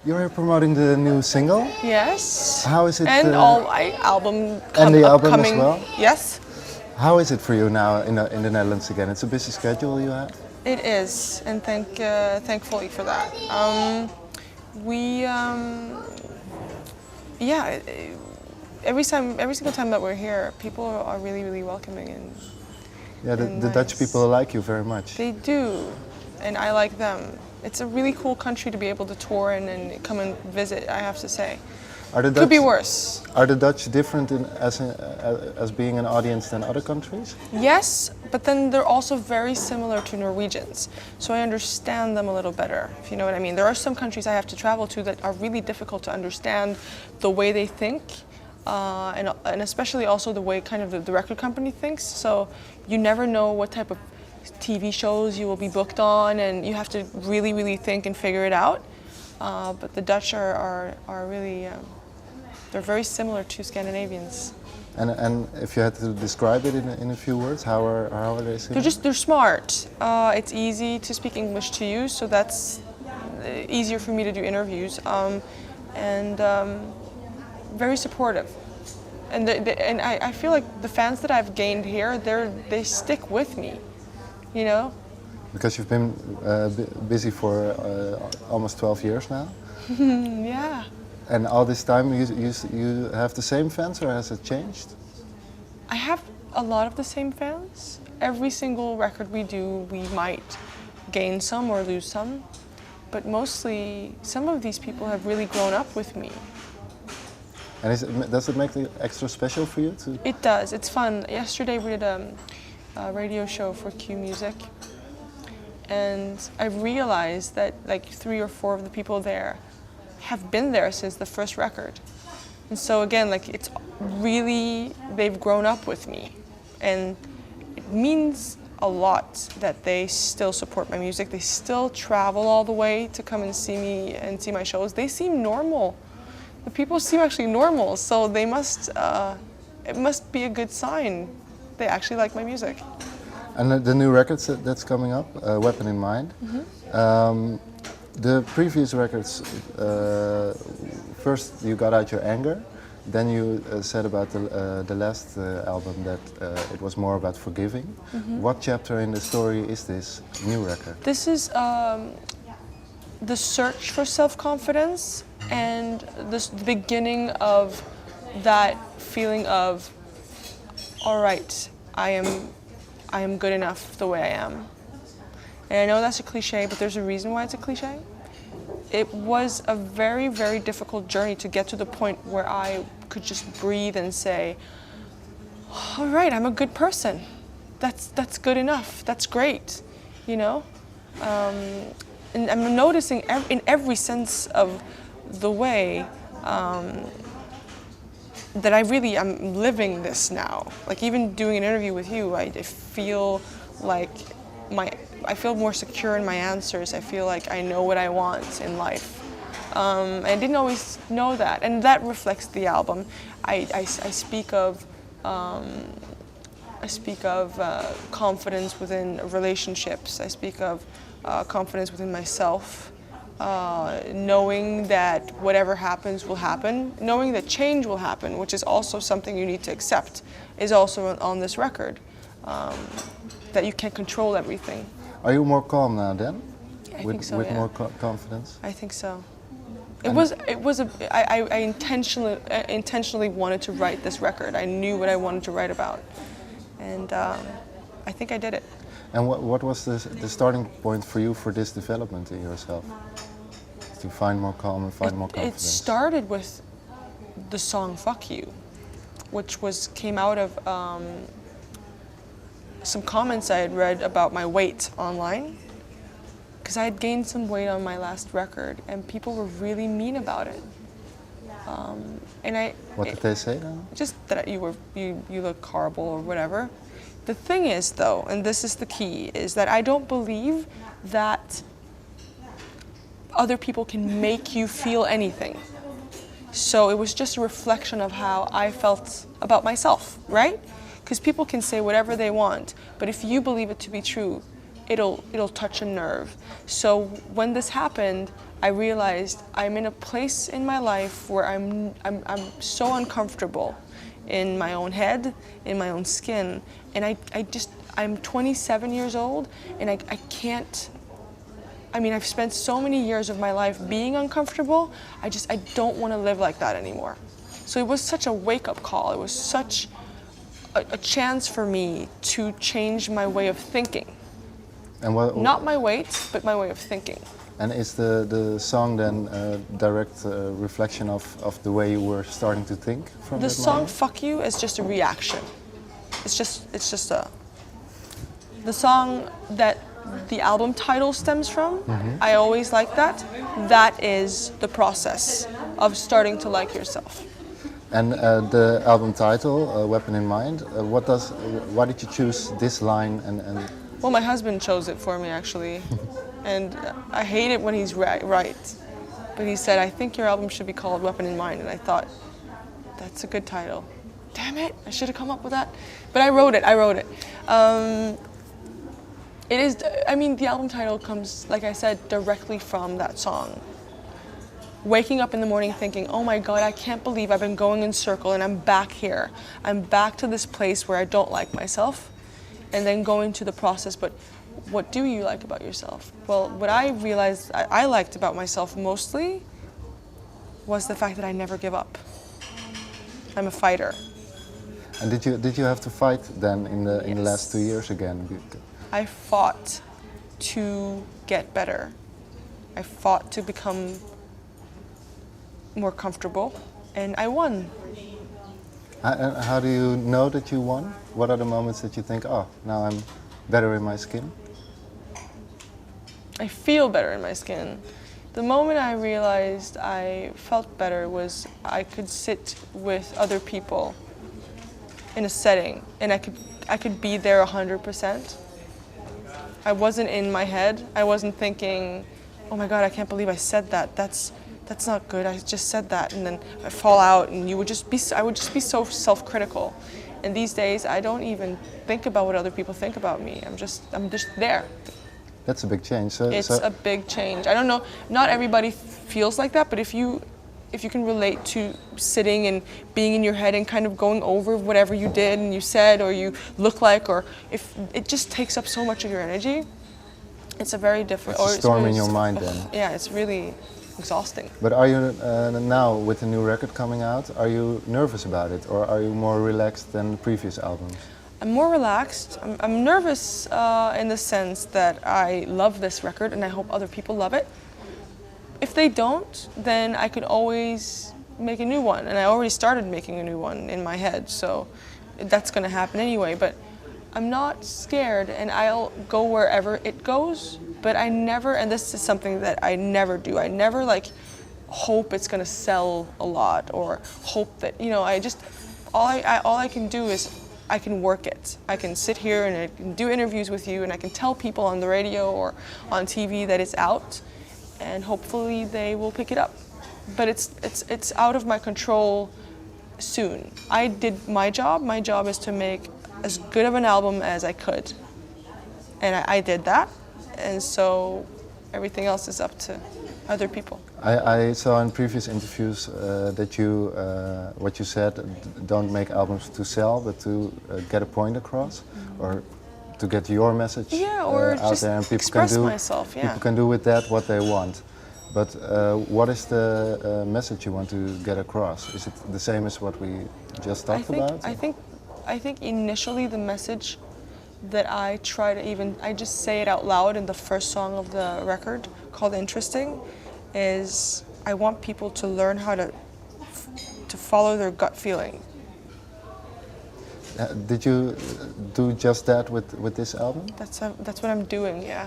You're here promoting the new single. Yes. How is it? And all my album and the album upcoming. as well. Yes. How is it for you now in the Netherlands again? It's a busy schedule you have. It is, and thankfully for that. Yeah. Every single time that we're here, people are really, really welcoming and. Yeah, the nice. Dutch people like you very much. They do, and I like them. It's a really cool country to be able to tour and come and visit, I have to say. Could be worse. Are the Dutch different as being an audience than other countries? Yes, but then they're also very similar to Norwegians. So I understand them a little better, if you know what I mean. There are some countries I have to travel to that are really difficult to understand the way they think. And especially also the way kind of the record company thinks. So you never know what type of TV shows you will be booked on, and you have to really, really think and figure it out. But the Dutch are really, they're very similar to Scandinavians. And if you had to describe it in a few words, how are they similar? They're smart. It's easy to speak English to you, so that's easier for me to do interviews. Very supportive, and I feel like the fans that I've gained here, they stick with me, you know. Because you've been busy for almost 12 years now. Yeah. And all this time you have the same fans, or has it changed? I have a lot of the same fans. Every single record we do, we might gain some or lose some, but mostly some of these people have really grown up with me. And does it make it extra special for you too? It does. It's fun. Yesterday we did a radio show for Q Music, and I realized that like 3 or 4 of the people there have been there since the first record. And so again, like it's really, they've grown up with me, and it means a lot that they still support my music. They still travel all the way to come and see me and see my shows. They seem normal. The people seem actually normal, so they must, it must be a good sign. They actually like my music. And the new records that's coming up, Weapon in Mind. Mm-hmm. The previous records, first you got out your anger, then you said about the last album that it was more about forgiving. Mm-hmm. What chapter in the story is this new record? This is the search for self-confidence and the beginning of that feeling of, all right, I am good enough the way I am. And I know that's a cliche, but there's a reason why it's a cliche. It was a very, very difficult journey to get to the point where I could just breathe and say, all right, I'm a good person. That's good enough. That's great, you know? And I'm noticing in every sense of the way that I really am living this now. Like even doing an interview with you, I feel like I feel more secure in my answers. I feel like I know what I want in life. I didn't always know that, and that reflects the album. I speak of confidence within relationships. I speak of confidence within myself. Knowing that whatever happens will happen, knowing that change will happen, which is also something you need to accept, is also on this record, that you can't control everything. Are you more calm now then? I think so, with yeah. more confidence? I think so. I intentionally wanted to write this record. I knew what I wanted to write about, and I think I did it. And what was the starting point for you for this development in yourself? To find more calm and find more confidence? It started with the song Fuck You, which came out of some comments I had read about my weight online. Because I had gained some weight on my last record, and people were really mean about it. What did they say then? Just that you look horrible or whatever. The thing is, though, and this is the key, is that I don't believe that other people can make you feel anything. So it was just a reflection of how I felt about myself, right? Because people can say whatever they want, but if you believe it to be true, it'll touch a nerve. So when this happened, I realized I'm in a place in my life where I'm so uncomfortable in my own head, in my own skin, and I'm 27 years old, and I can't. I mean, I've spent so many years of my life being uncomfortable. I don't want to live like that anymore. So it was such a wake-up call. It was such a chance for me to change my way of thinking. And what? Not my weight, but my way of thinking. And is the song then a direct reflection of the way you were starting to think from The that song moment? "Fuck You" is just a reaction. It's just the song that the album title stems from. I always like that. That is the process of starting to like yourself. And the album title, Weapon in Mind, why did you choose this line and Well, my husband chose it for me, actually. And I hate it when he's right. But he said, I think your album should be called Weapon in Mind. And I thought, that's a good title. Damn it, I should have come up with that. But I wrote it. It is, I mean, the album title comes, like I said, directly from that song. Waking up in the morning thinking, oh my God, I can't believe I've been going in circle and I'm back here. I'm back to this place where I don't like myself. And then going to the process, but what do you like about yourself? Well, what I realized I liked about myself mostly was the fact that I never give up. I'm a fighter. And did you have to fight then in the Yes. last 2 years again? I fought to get better. I fought to become more comfortable, and I won. How do you know that you won? What are the moments that you think, oh, now I'm better in my skin? I feel better in my skin. The moment I realized I felt better was I could sit with other people in a setting, and I could be there 100%. I wasn't in my head. I wasn't thinking, oh my God, I can't believe I said that. That's not good. I just said that, and then I fall out, and I would just be so self-critical. And these days, I don't even think about what other people think about me. I'm just there. That's a big change. It's a big change. I don't know. Not everybody feels like that, but if you can relate to sitting and being in your head and kind of going over whatever you did and you said or you look like, or if it just takes up so much of your energy, it's a very different. It's a storm in your mind then. Yeah, it's really exhausting. But are you now, with the new record coming out, are you nervous about it, or are you more relaxed than the previous albums? I'm more relaxed. I'm nervous in the sense that I love this record and I hope other people love it. If they don't, then I could always make a new one, and I already started making a new one in my head, so that's going to happen anyway. But I'm not scared, and I'll go wherever it goes. But I never, and this is something that I never do, I never like hope it's going to sell a lot or hope that, I just, all I can do is I can work it. I can sit here and I can do interviews with you, and I can tell people on the radio or on TV that it's out, and hopefully they will pick it up. But it's out of my control soon. I did my job. My job is to make as good of an album as I could, and I did that. And so everything else is up to other people. I saw in previous interviews that what you said, don't make albums to sell, but to get a point across, or to get your message or out just there, and people express can do myself. Yeah. people can do with that what they want. But what is the message you want to get across? Is it the same as what we just talked about? I think initially the message that I try to I just say it out loud in the first song of the record, called Interesting, is I want people to learn how to follow their gut feeling. Did you do just that with this album? That's what I'm doing, yeah.